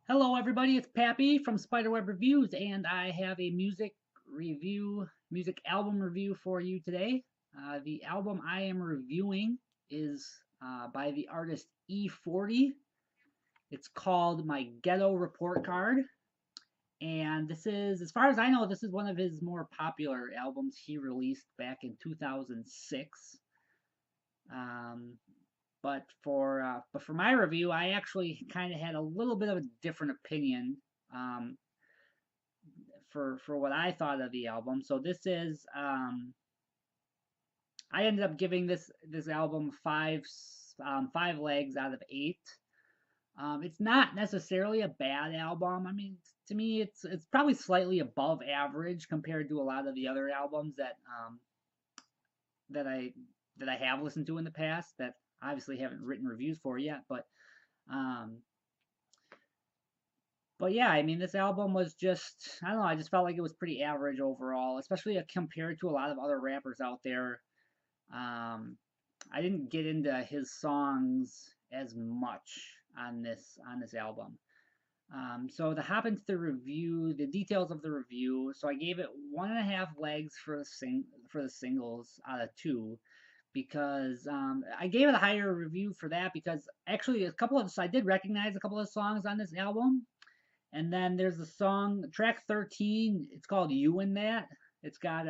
Hello, everybody. It's Pappy from Spiderweb Reviews, and I have a music album review for you today. The album I am reviewing is by the artist E40. It's called My Ghetto Report Card, and this is, as far as I know, this is one of his more popular albums he released back in 2006. Um, but for my review, I actually kind of had a little bit of a different opinion. Um, for what I thought of the album. So this is I ended up giving this album five legs out of eight. It's not necessarily a bad album. I mean, to me, it's probably slightly above average compared to a lot of the other albums that I that I have listened to in the past that obviously haven't written reviews for yet. Um, But yeah, I mean, this album was just, I don't know, I just felt like it was pretty average overall, especially compared to a lot of other rappers out there. Um, I didn't get into his songs as much on this album. So to hop into the details of the review. So I gave it 1.5 legs for the singles out of two because I gave it a higher review for that because actually I did recognize a couple of songs on this album, and then there's the song, track 13. It's called "You and That." It's got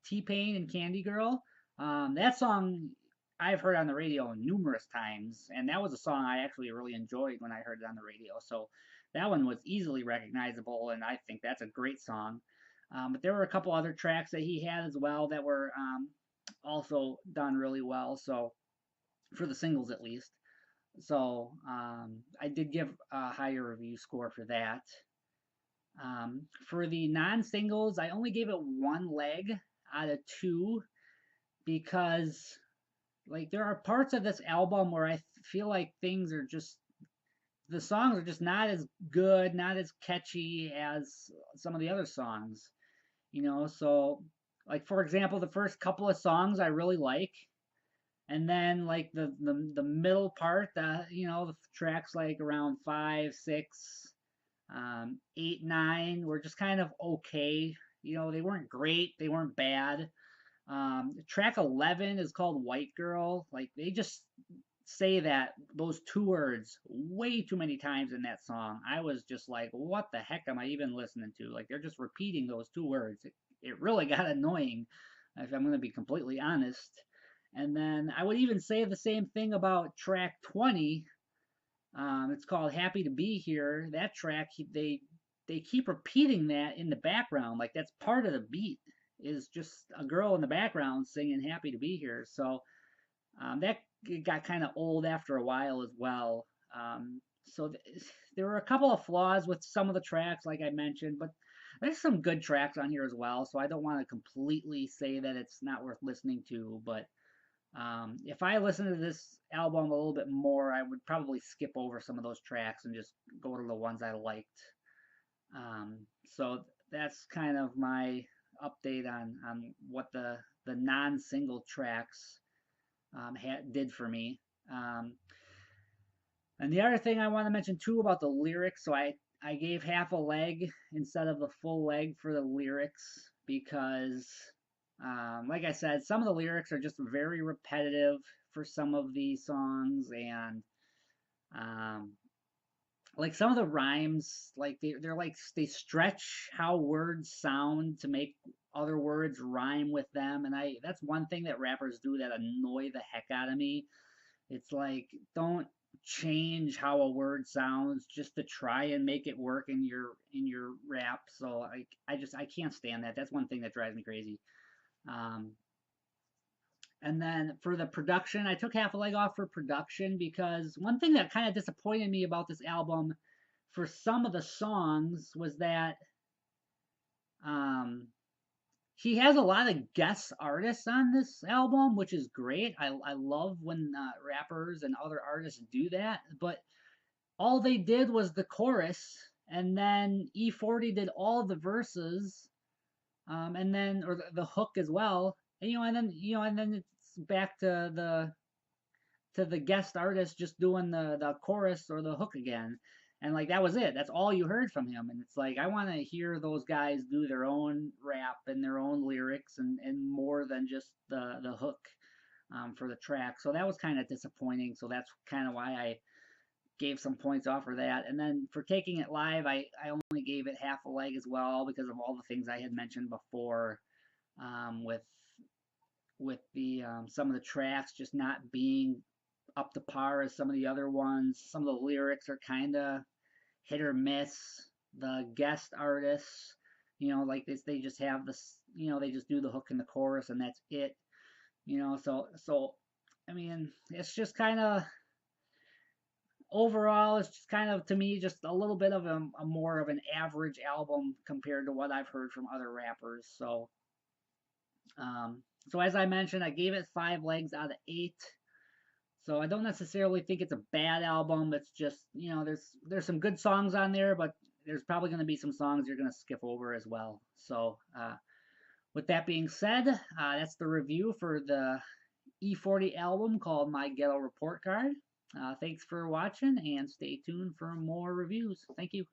T-Pain and Candy Girl. That song I've heard on the radio numerous times, and that was a song I actually really enjoyed when I heard it on the radio. So that one was easily recognizable, and I think that's a great song. But there were a couple other tracks that he had as well that were also done really well. So for the singles at least. So I did give a higher review score for that. For the non-singles, I only gave it 1 leg out of two because like there are parts of this album where I feel like the songs are just not as good, not as catchy as some of the other songs, So like for example, the first couple of songs I really like, and then like the middle part, the tracks like around 5, 6, 8, 9 were just kind of okay. They weren't great, they weren't bad. Track 11 is called White Girl. Like they just say those two words way too many times in that song. I was just like, what the heck am I even listening to? Like they're just repeating those two words. It really got annoying, if I'm going to be completely honest. And then I would even say the same thing about track 20. It's called "Happy to Be Here." That track, they keep repeating that in the background, like that's part of the beat. Is just a girl in the background singing "Happy to Be Here." So that got kind of old after a while as well. So there were a couple of flaws with some of the tracks, like I mentioned, but there's some good tracks on here as well. So I don't want to completely say that it's not worth listening to, but if I listened to this album a little bit more, I would probably skip over some of those tracks and just go to the ones I liked. So that's kind of my update on what the non-single tracks did for me. Um, and the other thing I want to mention too about the lyrics, so I gave half a leg instead of the full leg for the lyrics because, like I said, some of the lyrics are just very repetitive for some of these songs, and um, like some of the rhymes, like they're like they stretch how words sound to make other words rhyme with them, and that's one thing that rappers do that annoy the heck out of me. It's like, don't change how a word sounds just to try and make it work in your rap. So I can't stand that. That's one thing that drives me crazy. Um, and then for the production, I took half a leg off for production because one thing that kind of disappointed me about this album for some of the songs was that um, he has a lot of guest artists on this album, which is great. I love when rappers and other artists do that, but all they did was the chorus, and then E40 did all the verses, and then or the hook as well, and then it's back to the guest artist just doing the chorus or the hook again. And like that was it. That's all you heard from him. And it's like I want to hear those guys do their own rap and their own lyrics and more than just the hook for the track. So that was kind of disappointing. So that's kind of why I gave some points off for that. And then for taking it live, I only gave it half a leg as well because of all the things I had mentioned before with the some of the tracks just not being up to par as some of the other ones. Some of the lyrics are kind of hit or miss. The guest artists, like this, they just have this, they just do the hook and the chorus and that's it. So I mean, it's just kind of overall, it's just kind of to me just a little bit of a more of an average album compared to what I've heard from other rappers. So as I mentioned, I gave it 5 legs out of 8. So I don't necessarily think it's a bad album. It's just there's some good songs on there, but there's probably going to be some songs you're going to skip over as well. So with that being said, that's the review for the E40 album called My Ghetto Report Card. Thanks for watching and stay tuned for more reviews. Thank you.